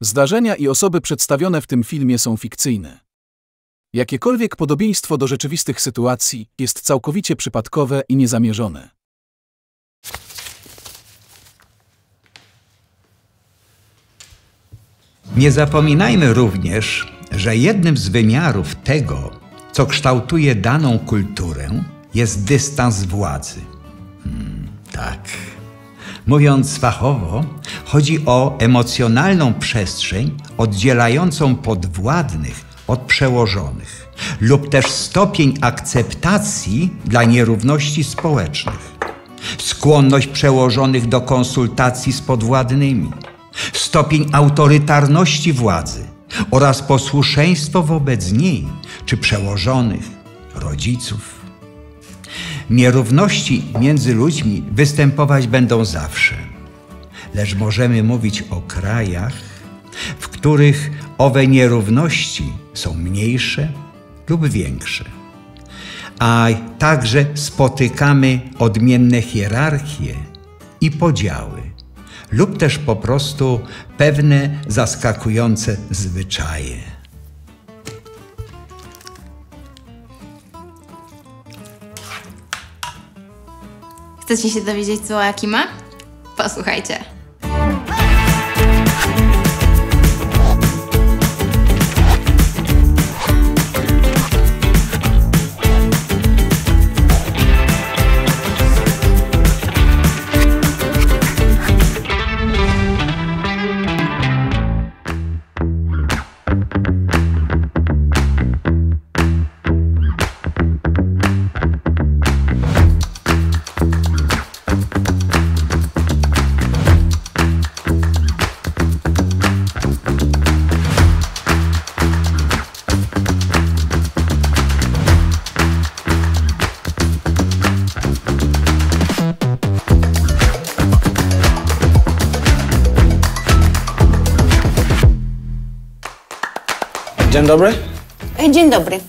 Zdarzenia i osoby przedstawione w tym filmie są fikcyjne. Jakiekolwiek podobieństwo do rzeczywistych sytuacji jest całkowicie przypadkowe i niezamierzone. Nie zapominajmy również, że jednym z wymiarów tego, co kształtuje daną kulturę, jest dystans władzy. Tak. Mówiąc fachowo, chodzi o emocjonalną przestrzeń oddzielającą podwładnych od przełożonych lub też stopień akceptacji dla nierówności społecznych, skłonność przełożonych do konsultacji z podwładnymi, stopień autorytarności władzy oraz posłuszeństwo wobec niej czy przełożonych, rodziców. Nierówności między ludźmi występować będą zawsze, lecz możemy mówić o krajach, w których owe nierówności są mniejsze lub większe, a także spotykamy odmienne hierarchie i podziały, lub też po prostu pewne zaskakujące zwyczaje. Chcecie się dowiedzieć, co jaki ma? Posłuchajcie. Dzień dobry. Dzień dobry.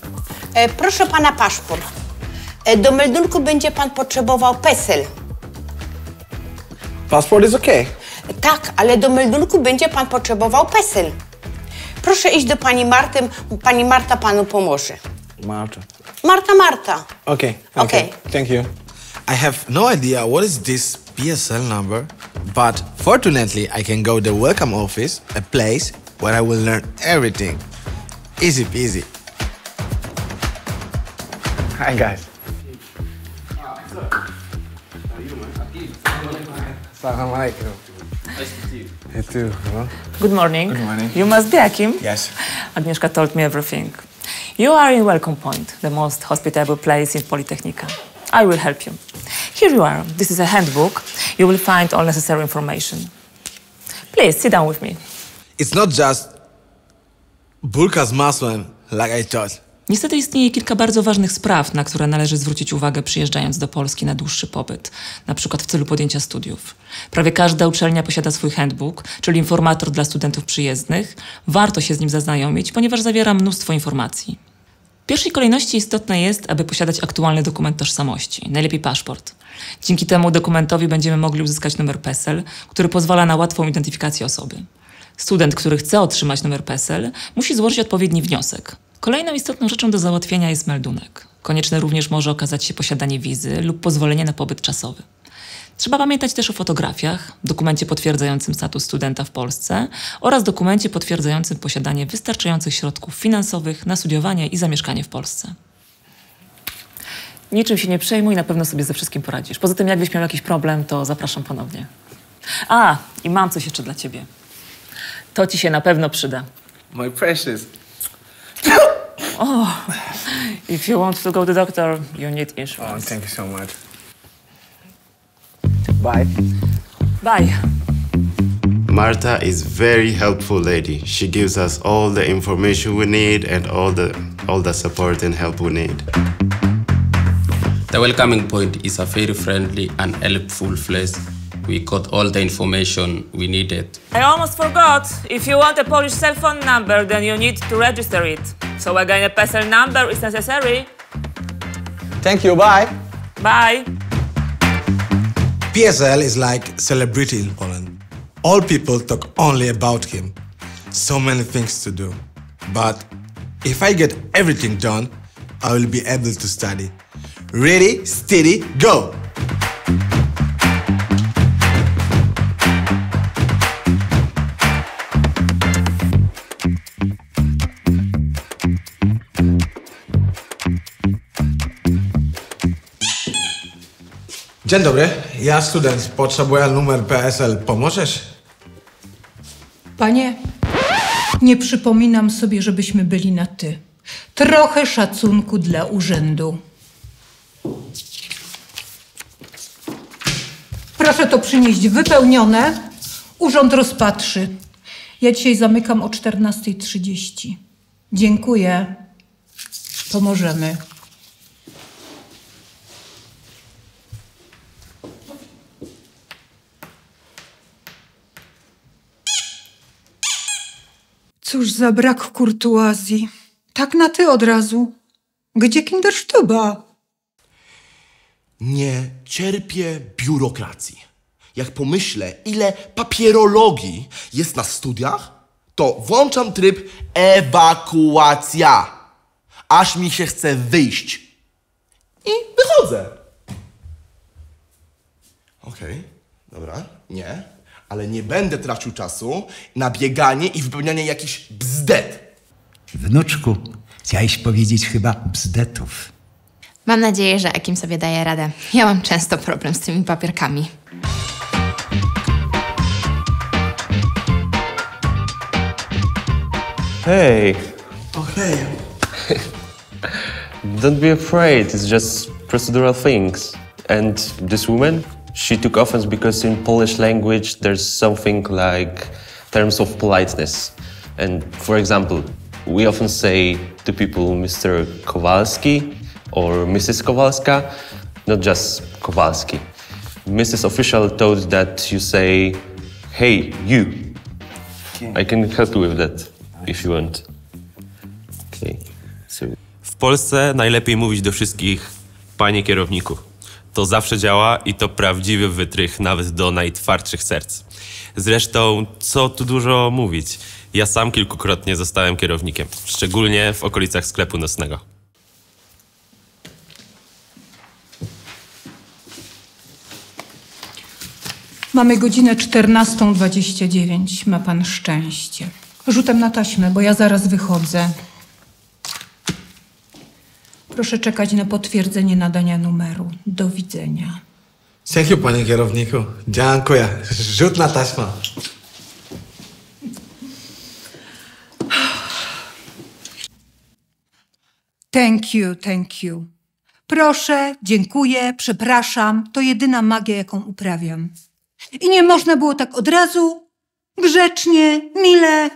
Proszę pana paszport. Do meldunku będzie pan potrzebował PESEL. Passport is okay. Tak, ale do meldunku będzie pan potrzebował PESEL. Proszę iść do pani Marty, pani Marta panu pomoże. Marta. Marta. Okay. Okay. Thank you. I have no idea what is this PSL number, but fortunately I can go to the welcome office, a place where I will learn everything. Easy peasy. Hi guys. Assalamu alaikum. Nice to see you. You too. Huh? Good morning. Good morning. You must be Akim. Yes. Agnieszka told me everything. You are in Welcome Point, the most hospitable place in Polytechnica. I will help you. Here you are. This is a handbook. You will find all necessary information. Please, sit down with me. It's not just Bulka's Maswan like I thought. Niestety istnieje kilka bardzo ważnych spraw, na które należy zwrócić uwagę przyjeżdżając do Polski na dłuższy pobyt, na przykład w celu podjęcia studiów. Prawie każda uczelnia posiada swój handbook, czyli informator dla studentów przyjezdnych. Warto się z nim zaznajomić, ponieważ zawiera mnóstwo informacji. W pierwszej kolejności istotne jest, aby posiadać aktualny dokument tożsamości, najlepiej paszport. Dzięki temu dokumentowi będziemy mogli uzyskać numer PESEL, który pozwala na łatwą identyfikację osoby. Student, który chce otrzymać numer PESEL, musi złożyć odpowiedni wniosek. Kolejną istotną rzeczą do załatwienia jest meldunek. Konieczne również może okazać się posiadanie wizy lub pozwolenie na pobyt czasowy. Trzeba pamiętać też o fotografiach, dokumencie potwierdzającym status studenta w Polsce oraz dokumencie potwierdzającym posiadanie wystarczających środków finansowych na studiowanie i zamieszkanie w Polsce. Niczym się nie przejmuj, na pewno sobie ze wszystkim poradzisz. Poza tym, jakbyś miał jakiś problem, to zapraszam ponownie. A, i mam coś jeszcze dla ciebie. To ci się na pewno przyda. My precious. Oh, if you want to go to the doctor, you need insurance. Oh, thank you so much. Bye. Bye. Marta is very helpful lady. She gives us all the information we need and all the support and help we need. The welcoming point is a very friendly and helpful place. We got all the information we needed. I almost forgot. If you want a Polish cell phone number, then you need to register it. So again, a PESEL number is necessary. Thank you. Bye. Bye. PSL is like celebrity in Poland. All people talk only about him. so many things to do. But if I get everything done, I will be able to study. Ready, steady, go! Dzień dobry, ja student, potrzebuję numer PESEL. Pomożesz? Panie, nie przypominam sobie, żebyśmy byli na ty. Trochę szacunku dla urzędu. Proszę to przynieść wypełnione. Urząd rozpatrzy. Ja dzisiaj zamykam o 14:30. Dziękuję. Pomożemy. Cóż za brak kurtuazji. Tak na ty od razu. Gdzie Kinderstube? Nie cierpię biurokracji. Jak pomyślę, ile papierologii jest na studiach, to włączam tryb ewakuacja. Aż mi się chce wyjść. I wychodzę. Okej, dobra, nie. Ale nie będę tracił czasu na bieganie i wypełnianie jakichś bzdet. Wnuczku, chciałeś powiedzieć chyba bzdetów. Mam nadzieję, że Akim sobie daje radę. Ja mam często problem z tymi papierkami. Hey. Okay. Don't be afraid, it's just procedural things. And this woman, she took offense because in Polish language there's something like terms of politeness. And for example, we often say to people Mr. Kowalski or Mrs. Kowalska, not just Kowalski. Mrs. Official thought that you say, hey, you. I can help you with that if you want. Okay. So. W Polsce najlepiej mówić do wszystkich panie kierowniku. To zawsze działa i to prawdziwy wytrych nawet do najtwardszych serc. Zresztą, co tu dużo mówić. Ja sam kilkukrotnie zostałem kierownikiem, szczególnie w okolicach sklepu nocnego. Mamy godzinę 14:29. Ma pan szczęście. Rzutem na taśmę, bo ja zaraz wychodzę. Proszę czekać na potwierdzenie nadania numeru. Do widzenia. Thank you, panie kierowniku. Dziękuję. Rzut na taśmę. Thank you. Proszę, dziękuję, przepraszam. To jedyna magia, jaką uprawiam. I nie można było tak od razu, grzecznie, mile.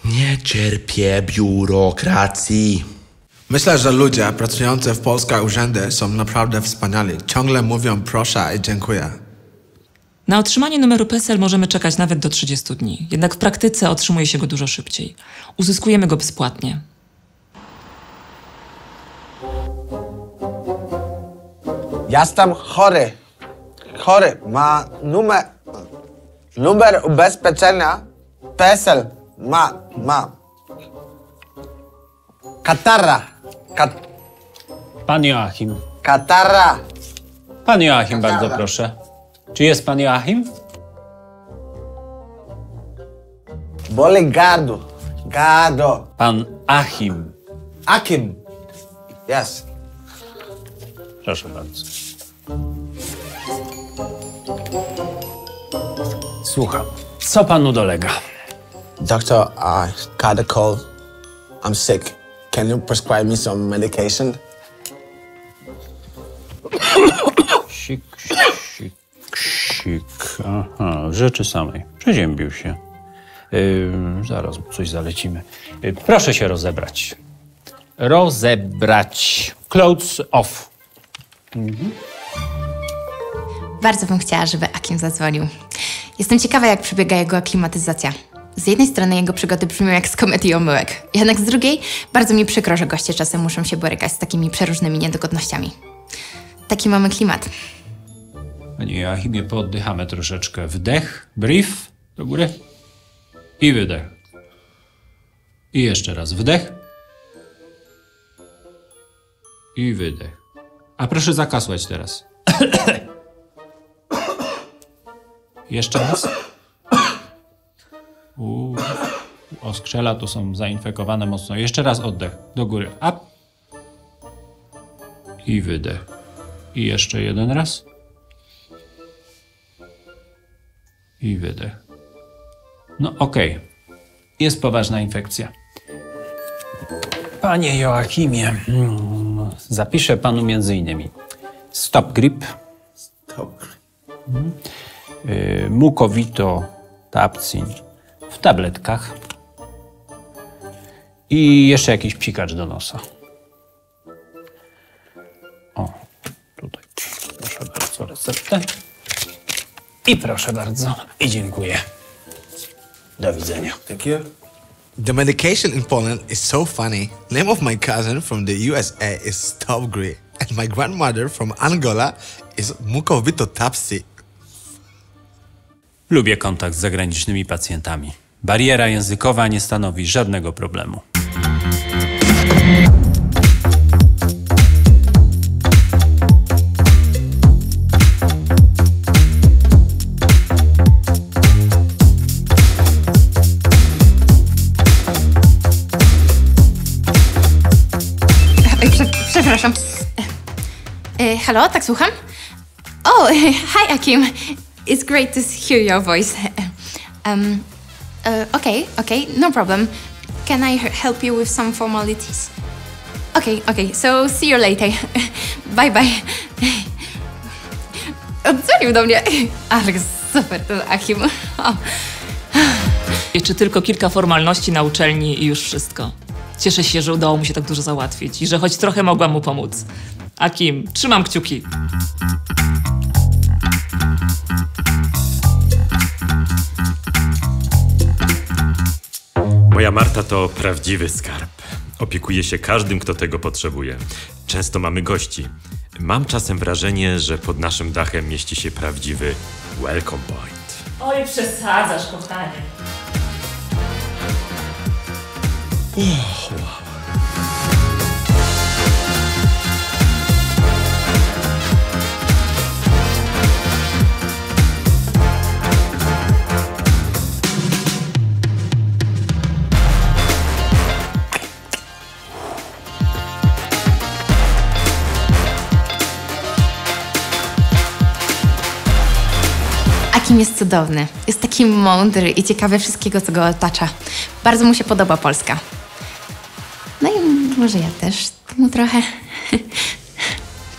Nie cierpię biurokracji. Myślę, że ludzie pracujący w polskich urzędach są naprawdę wspaniali. Ciągle mówią proszę i dziękuję. Na otrzymanie numeru PESEL możemy czekać nawet do 30 dni. Jednak w praktyce otrzymuje się go dużo szybciej. Uzyskujemy go bezpłatnie. Jestem chory. Ma numer ubezpieczenia PESEL. Ma. Katara. Pan Joachim. Katara. Pan Joachim, bardzo proszę. Czy jest pan Joachim? Boli gardło. Pan Achim. Akim. Yes. Proszę bardzo. Słucham. Co panu dolega? Doctor, I got a cold. I'm sick. Can you prescribe me some medication? Sik. Aha, w rzeczy samej. Przeziębił się. Zaraz coś zalecimy. Proszę się rozebrać. Clothes off. Bardzo bym chciała, żeby Akim zadzwonił. Jestem ciekawa, jak przebiega jego aklimatyzacja. Z jednej strony jego przygody brzmią jak z komedii omyłek, jednak z drugiej bardzo mi przykro, że goście czasem muszą się borykać z takimi przeróżnymi niedogodnościami. Taki mamy klimat. Panie Joachimie, pooddychamy troszeczkę. Wdech, brief, do góry i wydech. I jeszcze raz wdech i wydech. A proszę zakasłać teraz. Jeszcze raz. Oskrzela to są zainfekowane mocno. Jeszcze raz oddech. Do góry. Up. I wydech. I jeszcze jeden raz. I wydech. No okej. Jest poważna infekcja. Panie Joachimie, zapiszę panu między innymi Stop Grip, Mucovito Tapsin w tabletkach i jeszcze jakiś psikacz do nosa. O, tutaj proszę bardzo receptę. I proszę bardzo. I dziękuję. Do widzenia. Thank you. The medication in Poland is so funny. Name of my cousin from the USA is Stop Grip, and my grandmother from Angola is Mucovito Tapsi. Lubię kontakt z zagranicznymi pacjentami. Bariera językowa nie stanowi żadnego problemu. Przepraszam. Halo, tak słucham? Oh, hi Akim. It's great to hear your voice. Okay, no problem. Can I help you with some formalities? Okay, so see you later. Bye. Odzwonił do mnie. Ach, super, to Akim. Jeszcze tylko kilka formalności na uczelni i już wszystko. Cieszę się, że udało mu się tak dużo załatwić i że choć trochę mogłam mu pomóc. Akim, trzymam kciuki. Moja Marta to prawdziwy skarb. Opiekuje się każdym, kto tego potrzebuje. Często mamy gości. Mam czasem wrażenie, że pod naszym dachem mieści się prawdziwy welcome point. Oj, przesadzasz, kochanie. Wow. Akim jest cudowny. Jest taki mądry i ciekawy wszystkiego, co go otacza. Bardzo mu się podoba Polska. No i może ja też mu trochę.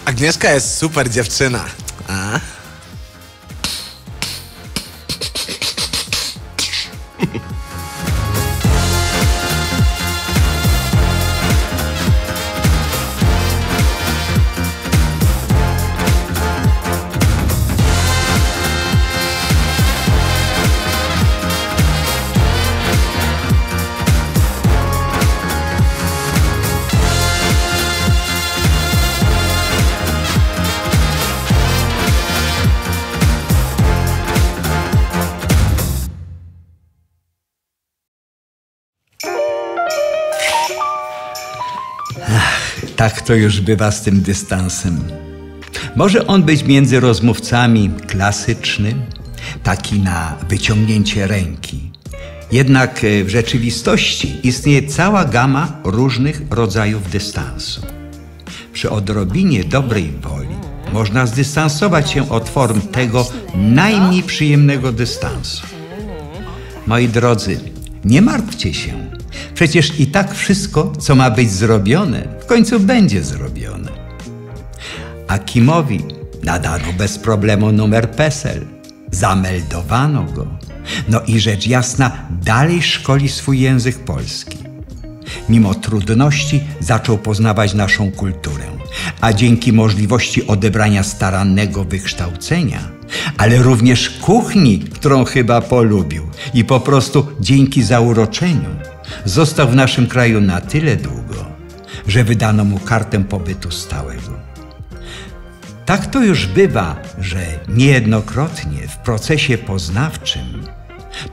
Agnieszka jest super dziewczyna. A? Tak to już bywa z tym dystansem. Może on być między rozmówcami klasyczny, taki na wyciągnięcie ręki. Jednak w rzeczywistości istnieje cała gama różnych rodzajów dystansu. Przy odrobinie dobrej woli można zdystansować się od form tego najmniej przyjemnego dystansu. Moi drodzy, nie martwcie się. Przecież i tak wszystko, co ma być zrobione, w końcu będzie zrobione. Akimowi nadano bez problemu numer PESEL. Zameldowano go. No i rzecz jasna, dalej szkoli swój język polski. Mimo trudności zaczął poznawać naszą kulturę, a dzięki możliwości odebrania starannego wykształcenia, ale również kuchni, którą chyba polubił i po prostu dzięki zauroczeniu został w naszym kraju na tyle długo, że wydano mu kartę pobytu stałego. Tak to już bywa, że niejednokrotnie w procesie poznawczym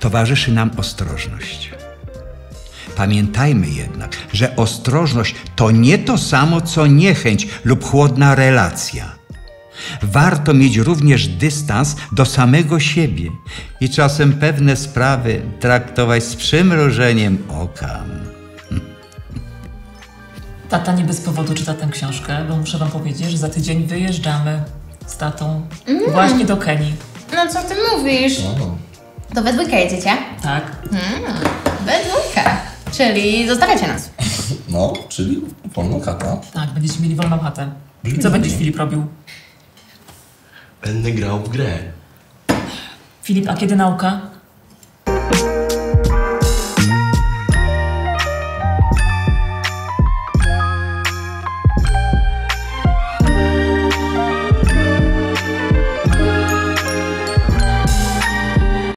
towarzyszy nam ostrożność. Pamiętajmy jednak, że ostrożność to nie to samo, co niechęć lub chłodna relacja. Warto mieć również dystans do samego siebie i czasem pewne sprawy traktować z przymrużeniem oka. Tata nie bez powodu czyta tę książkę, bo muszę wam powiedzieć, że za tydzień wyjeżdżamy z tatą właśnie do Kenii. No co ty mówisz? To we dwójkę jedziecie? Tak. We dwójkę. Czyli zostawiacie nas. No, czyli wolną chatę. Tak, będziecie mieli wolną chatę. I co będziesz, Filip, robił? Będę grał w grę. Filip, a kiedy nauka?